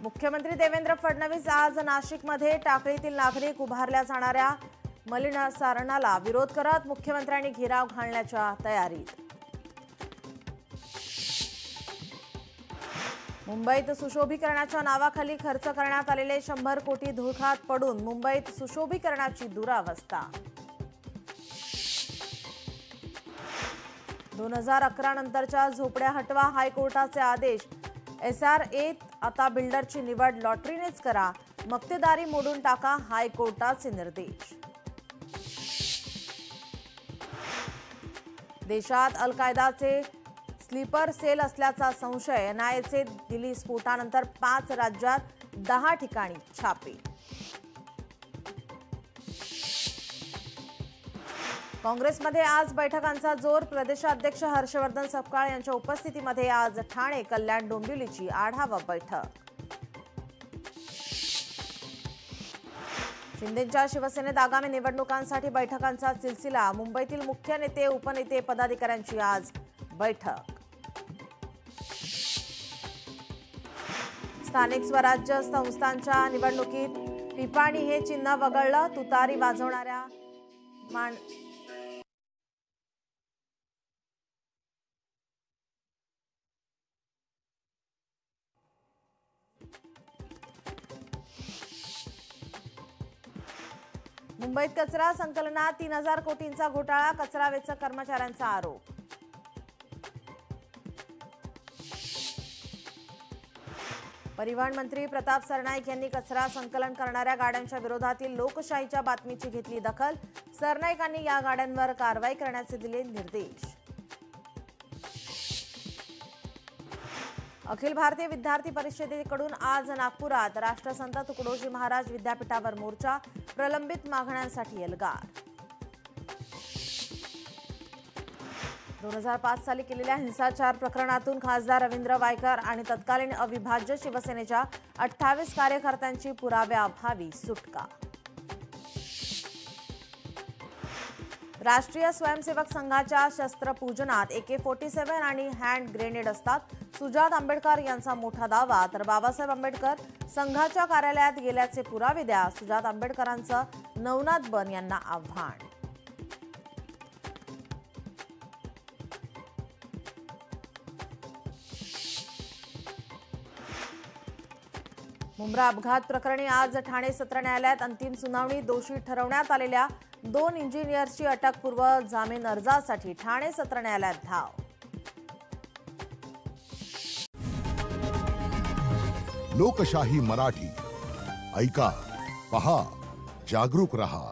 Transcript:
मुख्यमंत्री देवेंद्र फडणवीस आज नाशिकमध्ये टाकळीतील नागरिक उभारल्या जाणाऱ्या मलिनीकरणाला विरोध करत मुख्यमंत्र्यांनी घेराव घालण्याच्या तयारीत। मुंबईत सुशोभीकरणाच्या नावाखाली खर्च करण्यात आलेले 100 कोटी धुळखात पडून मुंबईत सुशोभीकरणाची दुरावस्था। 2011 नंतरच्या झोपड्या हटवा, हायकोर्टाचे आदेश। SRA आता बिल्डरची निवड लॉटरीनेच करा, मक्तेदारी मोडून टाका, हायकोर्टाचे निर्देश। देशात अल कायदाचे स्लीपर सेल असल्याचा संशय, NIAचे दिल्ली स्फोटानंतर 5 राज्यात 10 ठिकाणी छापे। काँग्रेसमध्ये आज बैठकांचा जोर, प्रदेशाध्यक्ष हर्षवर्धन सपकाळ यांच्या उपस्थितीमध्ये आज ठाणे, कल्याण, डोंबिवलीची आढावा बैठक। शिंदेंच्या शिवसेनेत आगामी निवडणुकांसाठी बैठकांचा सिलसिला, मुंबईतील मुख्य नेते, उपनेते, पदाधिकाऱ्यांची आज बैठक। स्थानिक स्वराज्य संस्थांच्या निवडणुकीत पिपाणी हे चिन्ह वगळलं, तुतारी वाजवणाऱ्या मुंबईत कचरा संकलनात 3000 कोटींचा घोटाळा, कचरा वेचक कर्मचाऱ्यांचा आरोप। परिवहन मंत्री प्रताप सरनाईक यांनी कचरा संकलन करणाऱ्या गाड्यांच्या विरोधातील लोकशाहीच्या बातमीची घेतली दखल, सरनाईकांनी या गाड्यांवर कारवाई करण्याचे दिले निर्देश। अखिल भारतीय विद्यार्थी परिषदेकडून आज नागपुरात राष्ट्रसंत तुकडोजी महाराज विद्यापीठावर मोर्चा, प्रलंबित मागण्यांसाठी एल्गार। 2005 साली केलेल्या हिंसाचार प्रकरणातून खासदार रवींद्र वायकर आणि तत्कालीन अविभाज्य शिवसेनेच्या 28 कार्यकर्त्यांची पुराव्याअभावी सुटका। राष्ट्रीय स्वयंसेवक संघाच्या शस्त्रपूजनात AK-47 आणि हँड ग्रेनेड असतात, सुजात आंबेडकर यांचा मोठा दावा, तर बाबासाहेब आंबेडकर संघाच्या कार्यालयात गेल्याचे पुरावे द्या, सुजात आंबेडकरांचं नवनाथ बन यांना आव्हान। मुंब्रा अपघात प्रकरणी आज ठाणे सत्र न्यायालयात अंतिम सुनावणी, दोषी ठरवण्यात आलेल्या 2 इंजिनियर्सची अटकपूर्व जामीन अर्जासाठी ठाणे सत्र न्यायालयात धाव। लोकशाही मराठी ऐका, पहा, जागरूक रहा।